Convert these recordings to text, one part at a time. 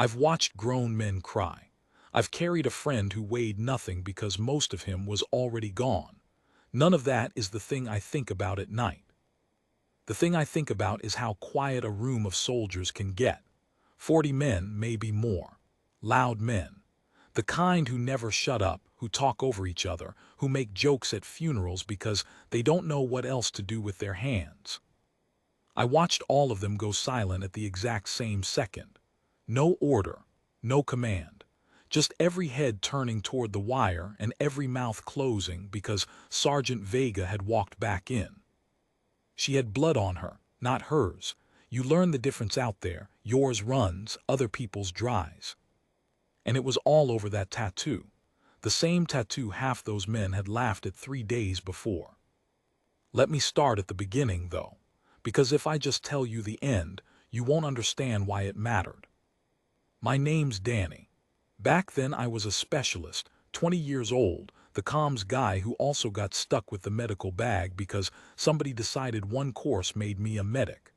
I've watched grown men cry. I've carried a friend who weighed nothing because most of him was already gone. None of that is the thing I think about at night. The thing I think about is how quiet a room of soldiers can get. 40 men, maybe more. Loud men. The kind who never shut up, who talk over each other, who make jokes at funerals because they don't know what else to do with their hands. I watched all of them go silent at the exact same second. No order, no command. Just every head turning toward the wire and every mouth closing because Sergeant Vega had walked back in. She had blood on her, not hers. You learn the difference out there. Yours runs, other people's dries. And it was all over that tattoo. The same tattoo half those men had laughed at 3 days before. Let me start at the beginning, though, because if I just tell you the end, you won't understand why it mattered. My name's Danny. Back then I was a specialist, 20 years old, the comms guy who also got stuck with the medical bag because somebody decided one course made me a medic.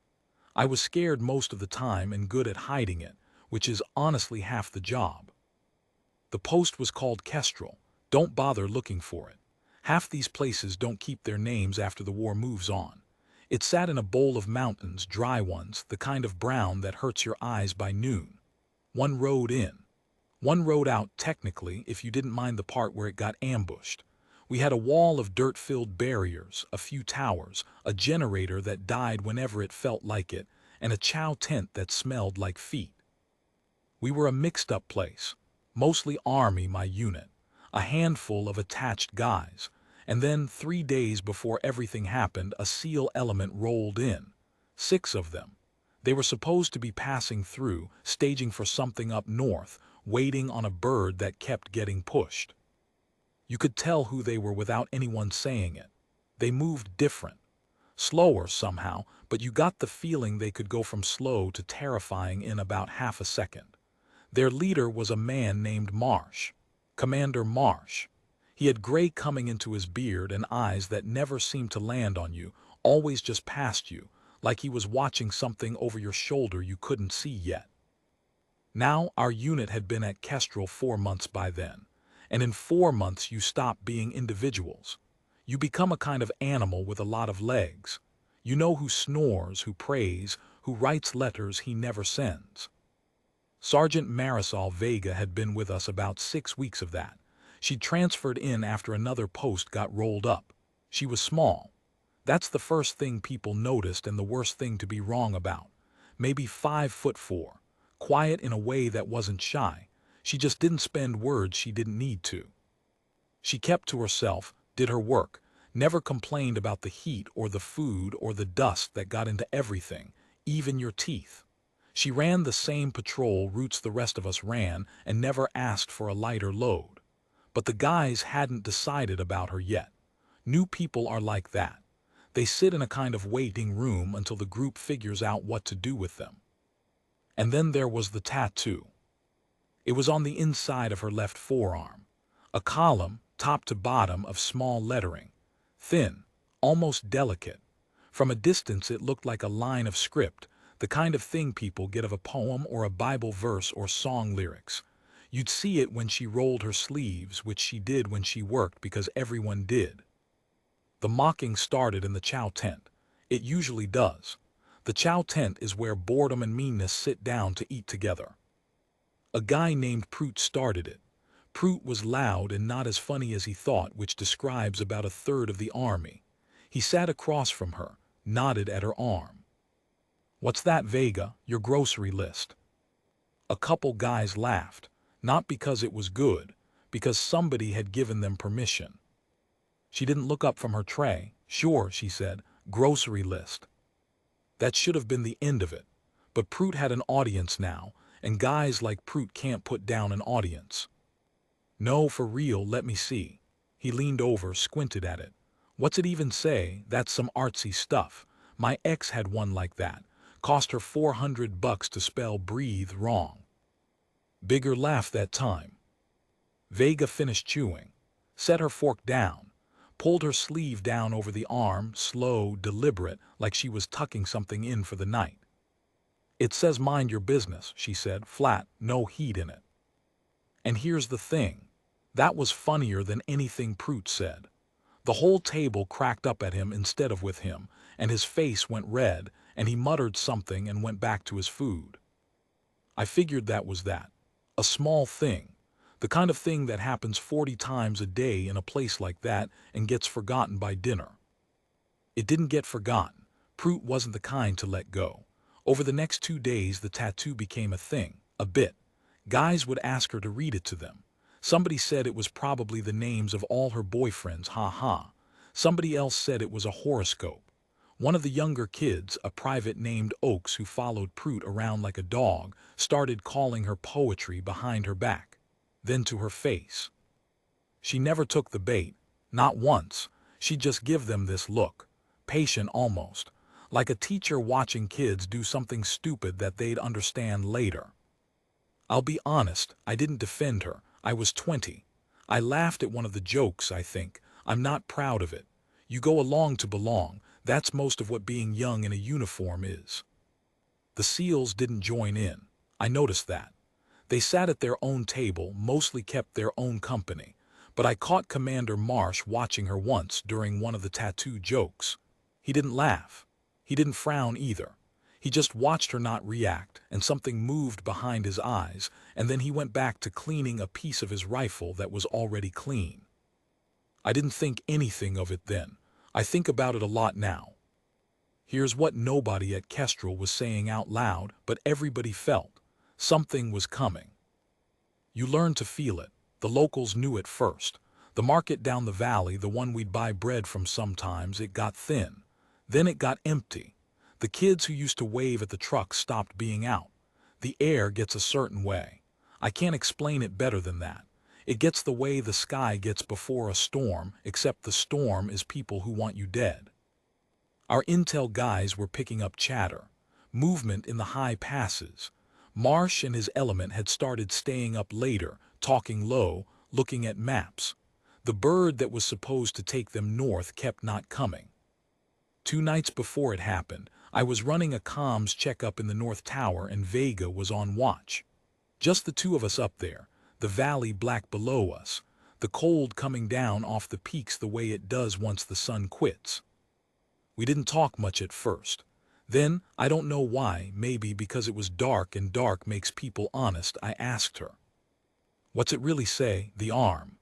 I was scared most of the time and good at hiding it, which is honestly half the job. The post was called Kestrel. Don't bother looking for it. Half these places don't keep their names after the war moves on. It sat in a bowl of mountains, dry ones, the kind of brown that hurts your eyes by noon. One road in. One road out, technically, if you didn't mind the part where it got ambushed. We had a wall of dirt-filled barriers, a few towers, a generator that died whenever it felt like it, and a chow tent that smelled like feet. We were a mixed-up place. Mostly Army, my unit. A handful of attached guys. And then 3 days before everything happened, a SEAL element rolled in. 6 of them. They were supposed to be passing through, staging for something up north, waiting on a bird that kept getting pushed. You could tell who they were without anyone saying it. They moved different. Slower somehow, but you got the feeling they could go from slow to terrifying in about half a second. Their leader was a man named Marsh. Commander Marsh. He had gray coming into his beard and eyes that never seemed to land on you, always just past you, like he was watching something over your shoulder you couldn't see yet. Now our unit had been at Kestrel 4 months by then, and in 4 months you stop being individuals. You become a kind of animal with a lot of legs. You know who snores, who prays, who writes letters he never sends. Sergeant Marisol Vega had been with us about 6 weeks of that. She'd transferred in after another post got rolled up. She was small. That's the first thing people noticed and the worst thing to be wrong about. Maybe 5'4". Quiet in a way that wasn't shy. She just didn't spend words she didn't need to. She kept to herself, did her work, never complained about the heat or the food or the dust that got into everything, even your teeth. She ran the same patrol routes the rest of us ran and never asked for a lighter load. But the guys hadn't decided about her yet. New people are like that. They sit in a kind of waiting room until the group figures out what to do with them. And then there was the tattoo. It was on the inside of her left forearm. A column, top to bottom, of small lettering. Thin, almost delicate. From a distance it looked like a line of script, the kind of thing people get of a poem or a Bible verse or song lyrics. You'd see it when she rolled her sleeves, which she did when she worked because everyone did. The mocking started in the chow tent. It usually does. The chow tent is where boredom and meanness sit down to eat together. A guy named Prout started it. Prout was loud and not as funny as he thought, which describes about a third of the army. He sat across from her, nodded at her arm. "What's that, Vega? Your grocery list." A couple guys laughed, not because it was good, because somebody had given them permission. She didn't look up from her tray. "Sure," she said, "grocery list." That should have been the end of it. But Prout had an audience now, and guys like Prout can't put down an audience. "No, for real, let me see." He leaned over, squinted at it. "What's it even say? That's some artsy stuff. My ex had one like that. Cost her $400 to spell breathe wrong." Bigger laugh that time. Vega finished chewing, set her fork down, pulled her sleeve down over the arm, slow, deliberate, like she was tucking something in for the night. It says mind your business, she said, flat, no heat in it. And here's the thing. That was funnier than anything Prout said. The whole table cracked up at him instead of with him, and his face went red, and he muttered something and went back to his food. I figured that was that. A small thing. The kind of thing that happens 40 times a day in a place like that and gets forgotten by dinner. It didn't get forgotten. Prout wasn't the kind to let go. Over the next 2 days, the tattoo became a thing, a bit. Guys would ask her to read it to them. Somebody said it was probably the names of all her boyfriends, ha ha. Somebody else said it was a horoscope. One of the younger kids, a private named Oaks who followed Prout around like a dog, started calling her poetry behind her back, then to her face. She never took the bait, not once. She'd just give them this look, patient almost, like a teacher watching kids do something stupid that they'd understand later. I'll be honest, I didn't defend her. I was 20. I laughed at one of the jokes, I think. I'm not proud of it. You go along to belong. That's most of what being young in a uniform is. The SEALs didn't join in. I noticed that. They sat at their own table, mostly kept their own company. But I caught Commander Marsh watching her once during one of the tattoo jokes. He didn't laugh. He didn't frown either. He just watched her not react, and something moved behind his eyes, and then he went back to cleaning a piece of his rifle that was already clean. I didn't think anything of it then. I think about it a lot now. Here's what nobody at Kestrel was saying out loud, but everybody felt. Something was coming. You learned to feel it. The locals knew it first. The market down the valley, the one we'd buy bread from sometimes, it got thin. Then it got empty. The kids who used to wave at the trucks stopped being out. The air gets a certain way. I can't explain it better than that. It gets the way the sky gets before a storm, except the storm is people who want you dead. Our intel guys were picking up chatter, movement in the high passes. Marsh and his element had started staying up later, talking low, looking at maps. The bird that was supposed to take them north kept not coming. 2 nights before it happened, I was running a comms checkup in the North Tower and Vega was on watch. Just the 2 of us up there, the valley black below us, the cold coming down off the peaks the way it does once the sun quits. We didn't talk much at first. Then, I don't know why, maybe because it was dark and dark makes people honest, I asked her. What's it really say, the arm?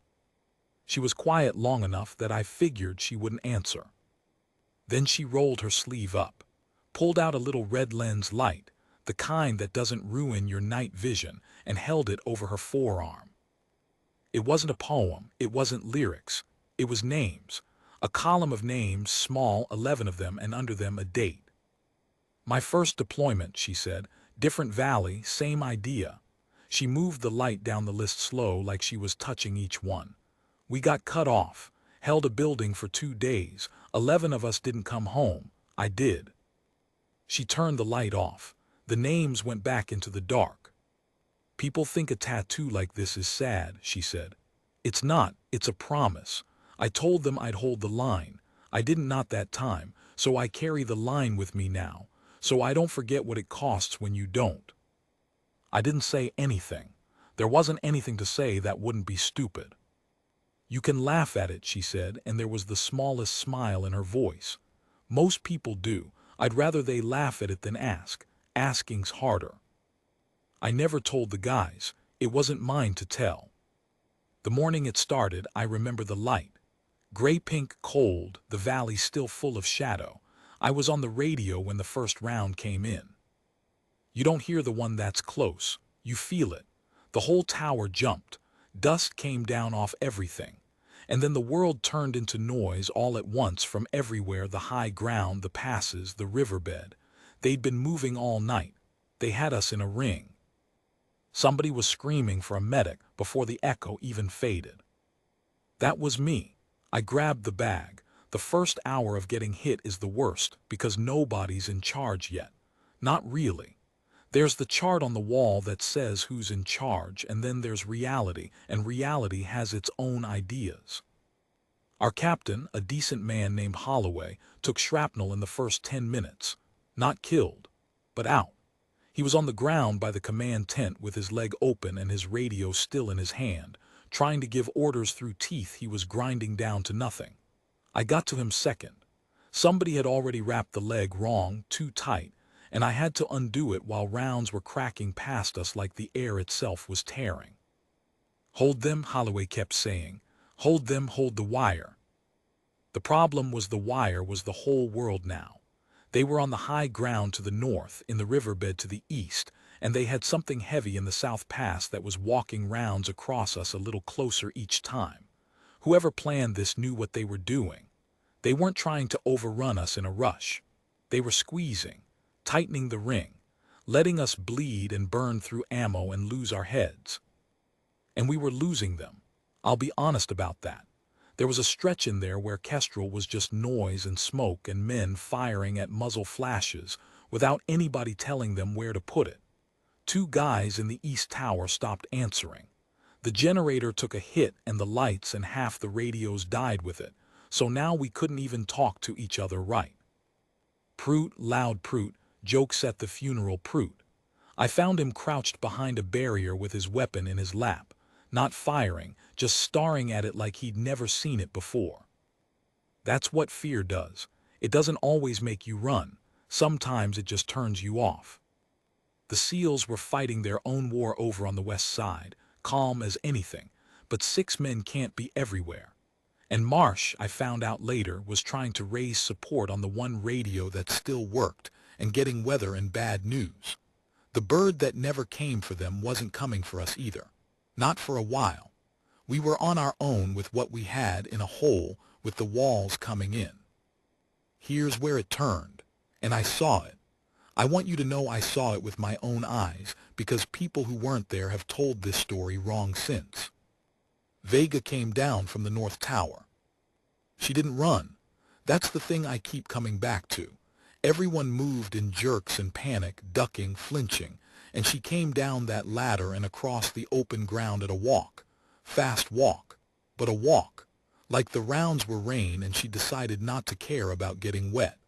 She was quiet long enough that I figured she wouldn't answer. Then she rolled her sleeve up, pulled out a little red lens light, the kind that doesn't ruin your night vision, and held it over her forearm. It wasn't a poem, it wasn't lyrics, it was names. A column of names, small, 11 of them, and under them a date. My first deployment, she said, different valley, same idea. She moved the light down the list slow like she was touching each one. We got cut off, held a building for 2 days, 11 of us didn't come home, I did. She turned the light off. The names went back into the dark. People think a tattoo like this is sad, she said. It's not, it's a promise. I told them I'd hold the line. I didn't not that time, so I carry the line with me now, so I don't forget what it costs when you don't. I didn't say anything. There wasn't anything to say that wouldn't be stupid. You can laugh at it, she said, and there was the smallest smile in her voice. Most people do. I'd rather they laugh at it than ask. Asking's harder. I never told the guys. It wasn't mine to tell. The morning it started, I remember the light. Gray-pink cold, the valley still full of shadow. I was on the radio when the first round came in. You don't hear the one that's close. You feel it. The whole tower jumped. Dust came down off everything. And then the world turned into noise all at once from everywhere, the high ground, the passes, the riverbed. They'd been moving all night. They had us in a ring. Somebody was screaming for a medic before the echo even faded. That was me. I grabbed the bag. The first hour of getting hit is the worst because nobody's in charge yet. Not really. There's the chart on the wall that says who's in charge, and then there's reality, and reality has its own ideas. Our captain, a decent man named Holloway, took shrapnel in the first 10 minutes. Not killed, but out. He was on the ground by the command tent with his leg open and his radio still in his hand, trying to give orders through teeth he was grinding down to nothing. I got to him second. Somebody had already wrapped the leg wrong, too tight, and I had to undo it while rounds were cracking past us like the air itself was tearing. "Hold them," Holloway kept saying. "Hold them, hold the wire." The problem was the wire was the whole world now. They were on the high ground to the north, in the riverbed to the east, and they had something heavy in the South Pass that was walking rounds across us a little closer each time. Whoever planned this knew what they were doing. They weren't trying to overrun us in a rush. They were squeezing, tightening the ring, letting us bleed and burn through ammo and lose our heads. And we were losing them. I'll be honest about that. There was a stretch in there where Kestrel was just noise and smoke and men firing at muzzle flashes without anybody telling them where to put it. 2 guys in the East Tower stopped answering. The generator took a hit and the lights and half the radios died with it, so now we couldn't even talk to each other right. Prout, loud Prout, jokes at the funeral Prout. I found him crouched behind a barrier with his weapon in his lap, not firing, just staring at it like he'd never seen it before. That's what fear does. It doesn't always make you run. Sometimes it just turns you off. The SEALs were fighting their own war over on the west side, calm as anything, but 6 men can't be everywhere. And Marsh, I found out later, was trying to raise support on the one radio that still worked and getting weather and bad news. The bird that never came for them wasn't coming for us either. Not for a while. We were on our own with what we had in a hole with the walls coming in. Here's where it turned, and I saw it. I want you to know I saw it with my own eyes because people who weren't there have told this story wrong since. Vega came down from the North Tower. She didn't run. That's the thing I keep coming back to. Everyone moved in jerks and panic, ducking, flinching, and she came down that ladder and across the open ground at a walk. Fast walk, but a walk. Like the rounds were rain and she decided not to care about getting wet.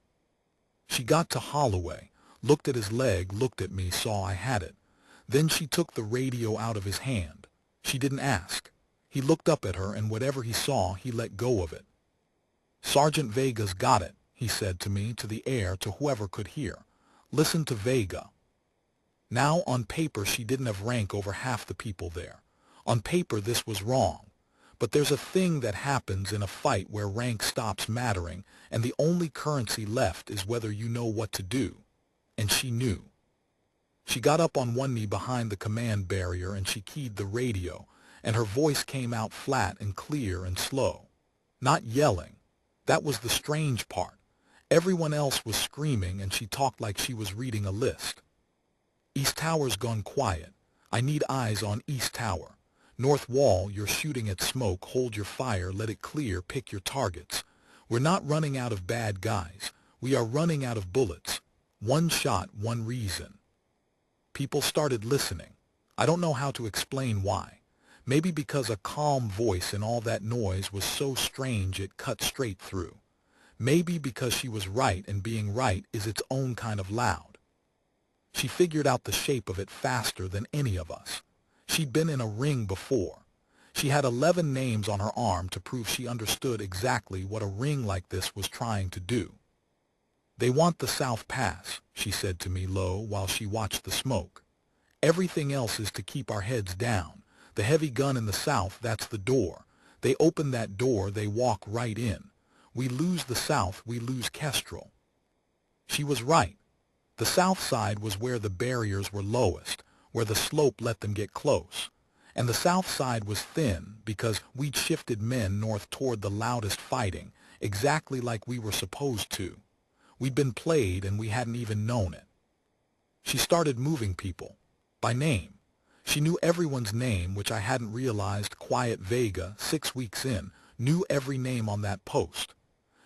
She got to Holloway, looked at his leg, looked at me, saw I had it. Then she took the radio out of his hand. She didn't ask. He looked up at her and whatever he saw, he let go of it. "Sergeant Vega's got it," he said to me, to the air, to whoever could hear. "Listen to Vega." Now, on paper, she didn't have rank over half the people there. On paper, this was wrong. But there's a thing that happens in a fight where rank stops mattering, and the only currency left is whether you know what to do. And she knew. She got up on one knee behind the command barrier and she keyed the radio, and her voice came out flat and clear and slow. Not yelling. That was the strange part. Everyone else was screaming and she talked like she was reading a list. "East Tower's gone quiet. I need eyes on East Tower. North Wall, you're shooting at smoke. Hold your fire, let it clear, pick your targets. We're not running out of bad guys. We are running out of bullets. One shot, one reason." People started listening. I don't know how to explain why. Maybe because a calm voice in all that noise was so strange it cut straight through. Maybe because she was right and being right is its own kind of loud. She figured out the shape of it faster than any of us. She'd been in a ring before. She had 11 names on her arm to prove she understood exactly what a ring like this was trying to do. "They want the South Pass," she said to me low while she watched the smoke. "Everything else is to keep our heads down. The heavy gun in the south, that's the door. They open that door, they walk right in. We lose the south, we lose Kestrel." She was right. The south side was where the barriers were lowest, where the slope let them get close. And the south side was thin because we'd shifted men north toward the loudest fighting, exactly like we were supposed to. We'd been played and we hadn't even known it. She started moving people, by name. She knew everyone's name, which I hadn't realized. Quiet Vega, 6 weeks in, knew every name on that post.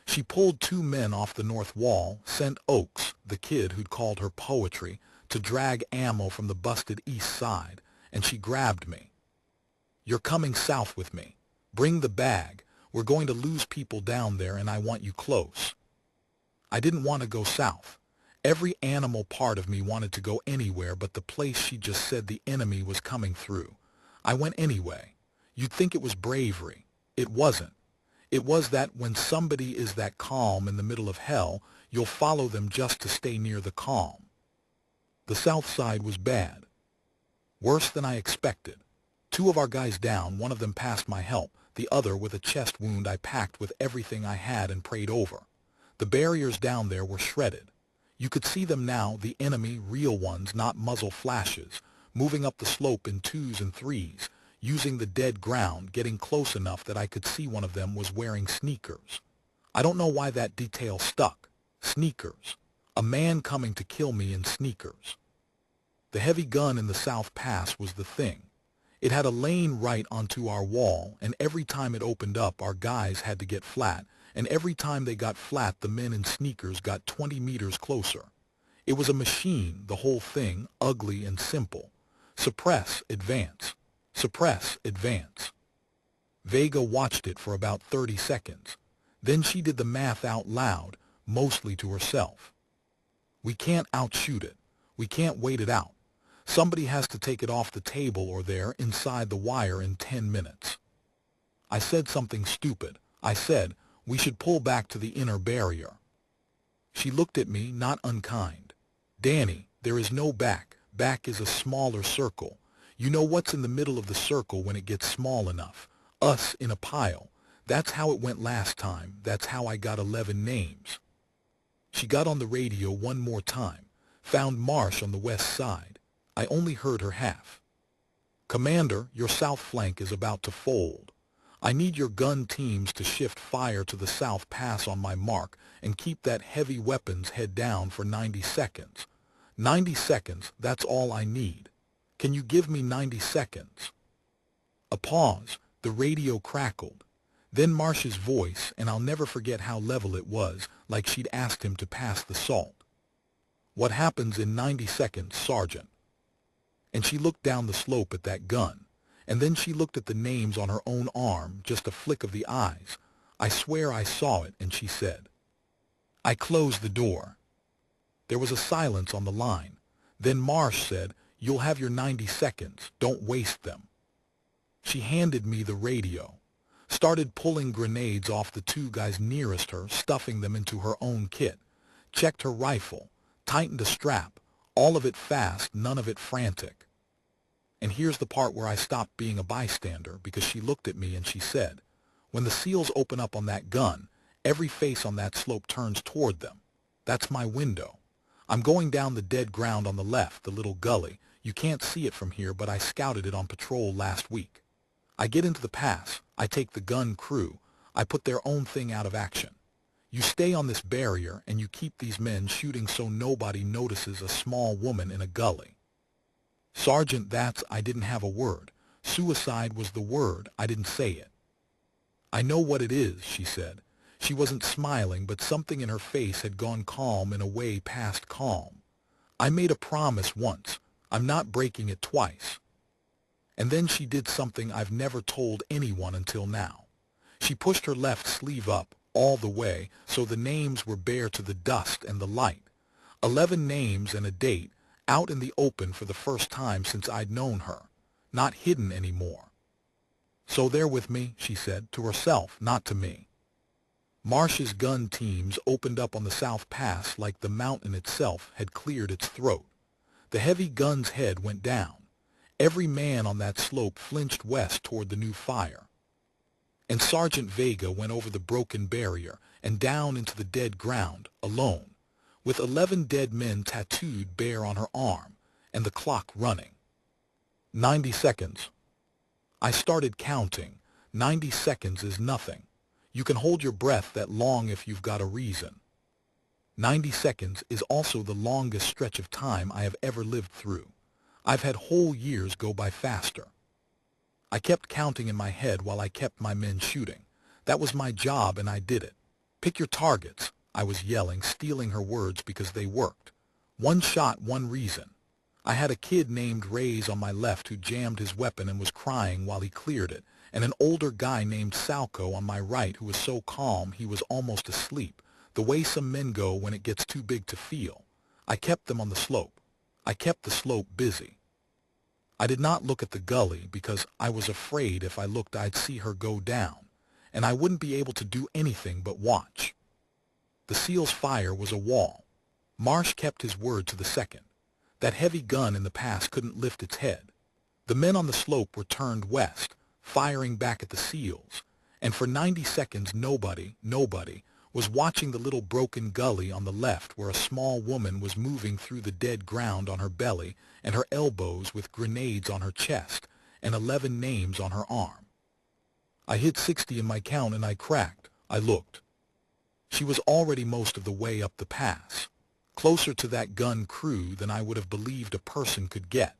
She pulled 2 men off the north wall, sent Oaks, the kid who'd called her poetry, to drag ammo from the busted east side, and she grabbed me. "You're coming south with me. Bring the bag. We're going to lose people down there, and I want you close." I didn't want to go south. Every animal part of me wanted to go anywhere but the place she just said the enemy was coming through. I went anyway. You'd think it was bravery. It wasn't. It was that when somebody is that calm in the middle of hell, you'll follow them just to stay near the calm. The south side was bad. Worse than I expected. 2 of our guys down, one of them past my help, the other with a chest wound I packed with everything I had and prayed over. The barriers down there were shredded. You could see them now, the enemy, real ones, not muzzle flashes, moving up the slope in 2s and 3s, using the dead ground, getting close enough that I could see one of them was wearing sneakers. I don't know why that detail stuck. Sneakers. A man coming to kill me in sneakers. The heavy gun in the South Pass was the thing. It had a lane right onto our wall, and every time it opened up, our guys had to get flat, and every time they got flat, the men in sneakers got 20 meters closer. It was a machine, the whole thing, ugly and simple. Suppress, advance. Suppress, advance. Vega watched it for about 30 seconds. Then she did the math out loud, mostly to herself. We can't outshoot it. We can't wait it out. Somebody has to take it off the table or there inside the wire in 10 minutes. I said something stupid. I said, we should pull back to the inner barrier. She looked at me, not unkind. Danny, there is no back. Back is a smaller circle. You know what's in the middle of the circle when it gets small enough. Us in a pile. That's how it went last time. That's how I got 11 names. She got on the radio one more time. Found Marsh on the west side. I only heard her half. Commander, your south flank is about to fold. I need your gun teams to shift fire to the South Pass on my mark and keep that heavy weapons head down for 90 seconds. 90 seconds, that's all I need. Can you give me 90 seconds? A pause. The radio crackled. Then Marsh's voice, and I'll never forget how level it was, like she'd asked him to pass the salt. What happens in 90 seconds, Sergeant? And she looked down the slope at that gun. And then she looked at the names on her own arm, just a flick of the eyes. I swear I saw it, and she said. I closed the door. There was a silence on the line. Then Marsh said, you'll have your 90 seconds. Don't waste them. She handed me the radio. Started pulling grenades off the 2 guys nearest her, stuffing them into her own kit. Checked her rifle. Tightened a strap. All of it fast, none of it frantic. And here's the part where I stopped being a bystander, because she looked at me and she said, when the seals open up on that gun, every face on that slope turns toward them. That's my window. I'm going down the dead ground on the left, the little gully. You can't see it from here, but I scouted it on patrol last week. I get into the pass. I take the gun crew. I put their own thing out of action. You stay on this barrier, and you keep these men shooting so nobody notices a small woman in a gully. Sergeant, I didn't have a word. Suicide was the word. I didn't say it. I know what it is, she said. She wasn't smiling, but something in her face had gone calm in a way past calm. I made a promise once. I'm not breaking it twice. And then she did something I've never told anyone until now. She pushed her left sleeve up, all the way, so the names were bare to the dust and the light. 11 names and a date, out in the open for the first time since I'd known her. Not hidden anymore. So they're with me, she said, to herself, not to me. Marsh's gun teams opened up on the South Pass like the mountain itself had cleared its throat. The heavy gun's head went down. Every man on that slope flinched west toward the new fire. And Sergeant Vega went over the broken barrier and down into the dead ground, alone, with 11 dead men tattooed bare on her arm, and the clock running. 90 seconds. I started counting. 90 seconds is nothing. You can hold your breath that long if you've got a reason. 90 seconds is also the longest stretch of time I have ever lived through. I've had whole years go by faster. I kept counting in my head while I kept my men shooting. That was my job, and I did it. Pick your targets, I was yelling, stealing her words because they worked. One shot, one reason. I had a kid named Reyes on my left who jammed his weapon and was crying while he cleared it, and an older guy named Salco on my right who was so calm he was almost asleep, the way some men go when it gets too big to feel. I kept them on the slope. I kept the slope busy. I did not look at the gully because I was afraid if I looked I'd see her go down, and I wouldn't be able to do anything but watch. The SEAL's fire was a wall. Marsh kept his word to the second. That heavy gun in the pass couldn't lift its head. The men on the slope were turned west, firing back at the SEALs, and for 90 seconds nobody was watching the little broken gully on the left where a small woman was moving through the dead ground on her belly and her elbows with grenades on her chest and 11 names on her arm. I hit 60 in my count and I cracked. I looked. She was already most of the way up the pass, closer to that gun crew than I would have believed a person could get.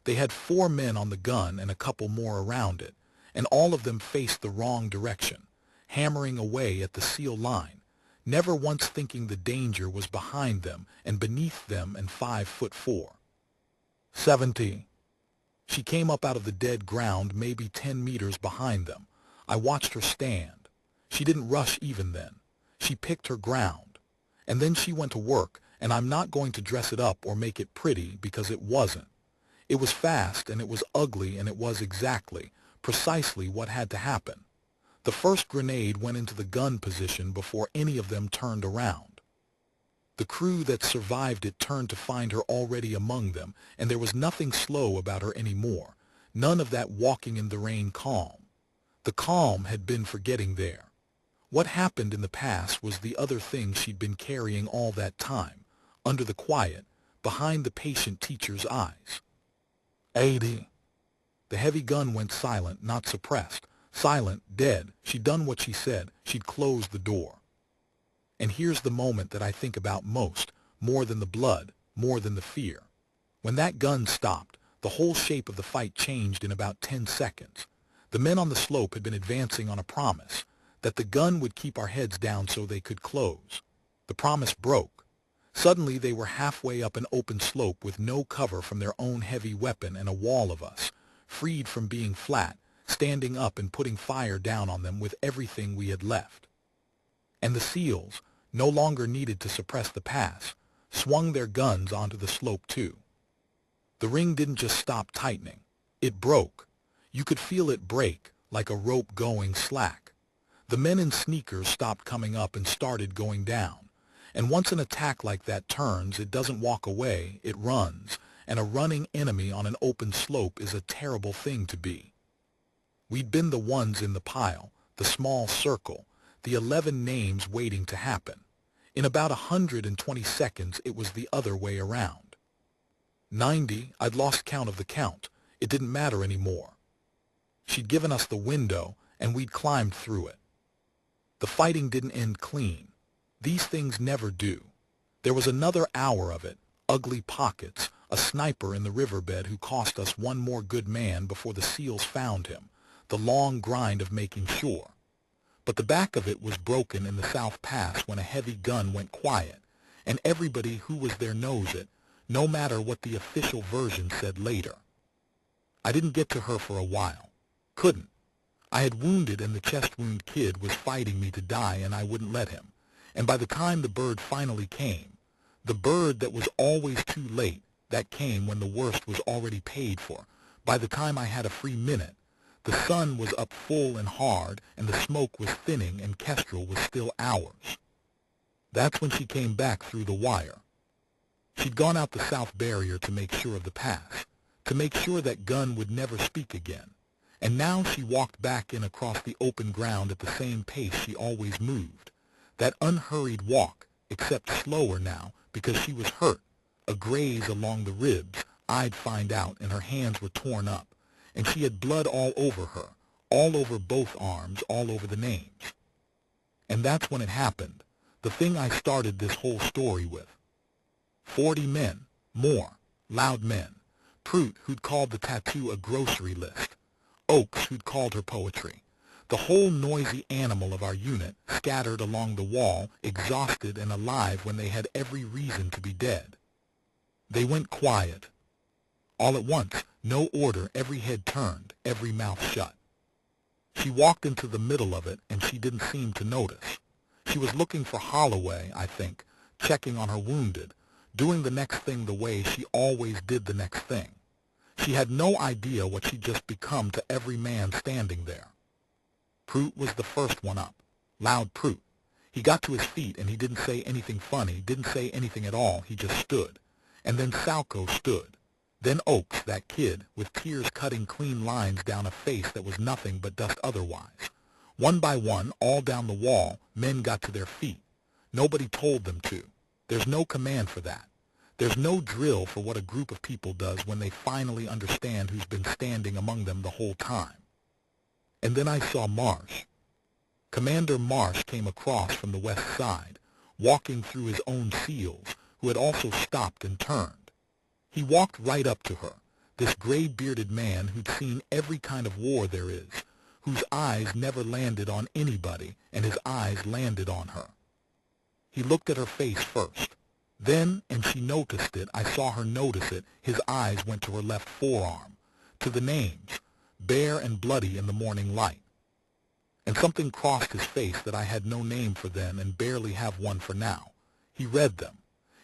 They had 4 men on the gun and a couple more around it, and all of them faced the wrong direction, hammering away at the SEAL line, never once thinking the danger was behind them and beneath them and 5'4". 70. She came up out of the dead ground maybe 10 meters behind them. I watched her stand. She didn't rush even then. She picked her ground. And then she went to work, and I'm not going to dress it up or make it pretty because it wasn't. It was fast and it was ugly and it was exactly, precisely what had to happen. The first grenade went into the gun position before any of them turned around. The crew that survived it turned to find her already among them, and there was nothing slow about her anymore. None of that walking in the rain calm. The calm had been for getting there. What happened in the past was the other thing she'd been carrying all that time, under the quiet, behind the patient teacher's eyes. 80. The heavy gun went silent, not suppressed. Silent, dead. She'd done what she said. She'd closed the door. And here's the moment that I think about most, more than the blood, more than the fear. When that gun stopped, the whole shape of the fight changed in about 10 seconds. The men on the slope had been advancing on a promise, that the gun would keep our heads down so they could close. The promise broke. Suddenly they were halfway up an open slope with no cover from their own heavy weapon and a wall of us, freed from being flat, standing up and putting fire down on them with everything we had left. And the SEALs, no longer needed to suppress the pass, swung their guns onto the slope too. The ring didn't just stop tightening. It broke. You could feel it break, like a rope going slack. The men in sneakers stopped coming up and started going down. And once an attack like that turns, it doesn't walk away, it runs, and a running enemy on an open slope is a terrible thing to be. We'd been the ones in the pile, the small circle, the 11 names waiting to happen. In about 120 seconds, it was the other way around. 90, I'd lost count of the count. It didn't matter anymore. She'd given us the window, and we'd climbed through it. The fighting didn't end clean. These things never do. There was another hour of it, ugly pockets, a sniper in the riverbed who cost us one more good man before the SEALs found him, the long grind of making sure. But the back of it was broken in the South Pass when a heavy gun went quiet, and everybody who was there knows it, no matter what the official version said later. I didn't get to her for a while. Couldn't. I had wounded, and the chest wound kid was fighting me to die, and I wouldn't let him. And by the time the bird finally came, the bird that was always too late, that came when the worst was already paid for, by the time I had a free minute, the sun was up full and hard, and the smoke was thinning, and Kestrel was still ours. That's when she came back through the wire. She'd gone out the south barrier to make sure of the pass, to make sure that gun would never speak again. And now she walked back in across the open ground at the same pace she always moved. That unhurried walk, except slower now, because she was hurt, a graze along the ribs, I'd find out, and her hands were torn up, and she had blood all over her, all over both arms, all over the names. And that's when it happened, the thing I started this whole story with. 40 men, more, loud men. Prout, who'd called the tattoo a grocery list. Oakes, who'd called her poetry. The whole noisy animal of our unit, scattered along the wall, exhausted and alive when they had every reason to be dead. They went quiet. All at once, no order, every head turned, every mouth shut. She walked into the middle of it, and she didn't seem to notice. She was looking for Holloway, I think, checking on her wounded, doing the next thing the way she always did the next thing. She had no idea what she'd just become to every man standing there. Prout was the first one up. Loud Prout. He got to his feet and he didn't say anything funny, didn't say anything at all, he just stood. And then Salco stood. Then Oakes, that kid, with tears cutting clean lines down a face that was nothing but dust otherwise. One by one, all down the wall, men got to their feet. Nobody told them to. There's no command for that. There's no drill for what a group of people does when they finally understand who's been standing among them the whole time. And then I saw Marsh. Commander Marsh came across from the west side, walking through his own SEALs, who had also stopped and turned. He walked right up to her, this gray-bearded man who'd seen every kind of war there is, whose eyes never landed on anybody, and his eyes landed on her. He looked at her face first. Then, and she noticed it, I saw her notice it, his eyes went to her left forearm, to the names, bare and bloody in the morning light. And something crossed his face that I had no name for then and barely have one for now. He read them.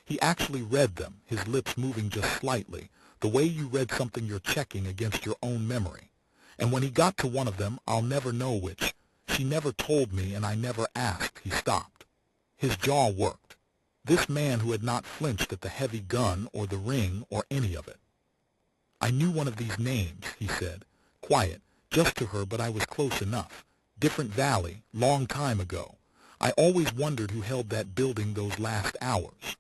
He actually read them, his lips moving just slightly, the way you read something you're checking against your own memory. And when he got to one of them, I'll never know which, she never told me and I never asked, he stopped. His jaw worked. This man who had not flinched at the heavy gun or the ring or any of it. I knew one of these names, he said, quiet, just to her, but I was close enough. Different valley, long time ago. I always wondered who held that building those last hours.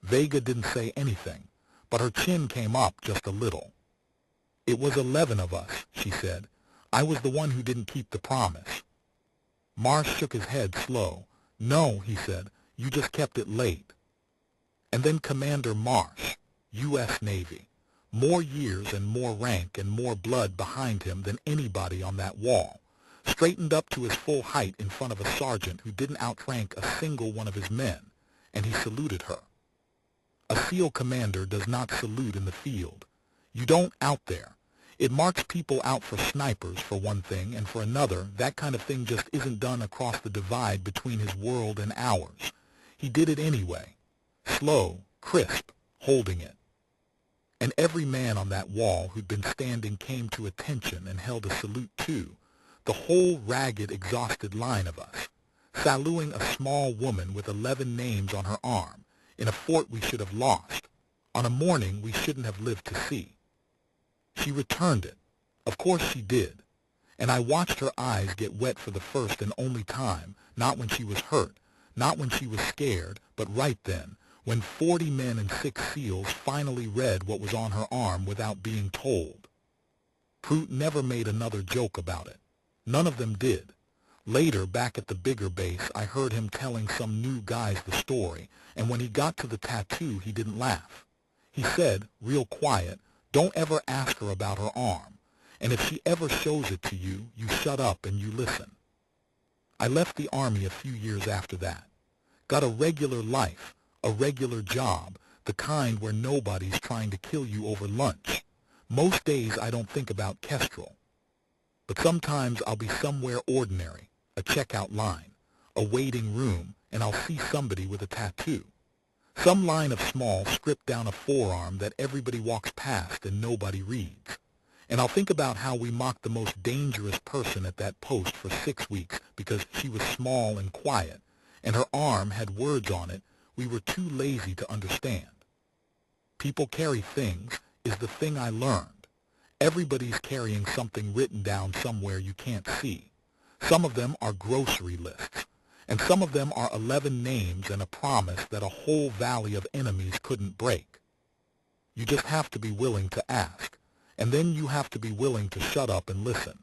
Vega didn't say anything, but her chin came up just a little. It was 11 of us, she said. I was the one who didn't keep the promise. Marsh shook his head slow. No, he said, you just kept it late. And then Commander Marsh, U.S. Navy, more years and more rank and more blood behind him than anybody on that wall, straightened up to his full height in front of a sergeant who didn't outrank a single one of his men, and he saluted her. A SEAL commander does not salute in the field. You don't out there. It marks people out for snipers, for one thing, and for another, that kind of thing just isn't done across the divide between his world and ours. He did it anyway. Slow, crisp, holding it. And every man on that wall who'd been standing came to attention and held a salute too, the whole ragged, exhausted line of us, saluting a small woman with 11 names on her arm, in a fort we should have lost, on a morning we shouldn't have lived to see. She returned it. Of course she did. And I watched her eyes get wet for the first and only time, not when she was hurt, not when she was scared, but right then, when 40 men and 6 SEALs finally read what was on her arm without being told. Prout never made another joke about it. None of them did. Later, back at the bigger base, I heard him telling some new guys the story, and when he got to the tattoo, he didn't laugh. He said, real quiet, don't ever ask her about her arm, and if she ever shows it to you, you shut up and you listen. I left the Army a few years after that. Got a regular life, a regular job, the kind where nobody's trying to kill you over lunch. Most days I don't think about Kestrel. But sometimes I'll be somewhere ordinary, a checkout line, a waiting room, and I'll see somebody with a tattoo. Some line of small script down a forearm that everybody walks past and nobody reads. And I'll think about how we mocked the most dangerous person at that post for 6 weeks because she was small and quiet, and her arm had words on it we were too lazy to understand. People carry things is the thing I learned. Everybody's carrying something written down somewhere you can't see. Some of them are grocery lists, and some of them are 11 names and a promise that a whole valley of enemies couldn't break. You just have to be willing to ask, and then you have to be willing to shut up and listen.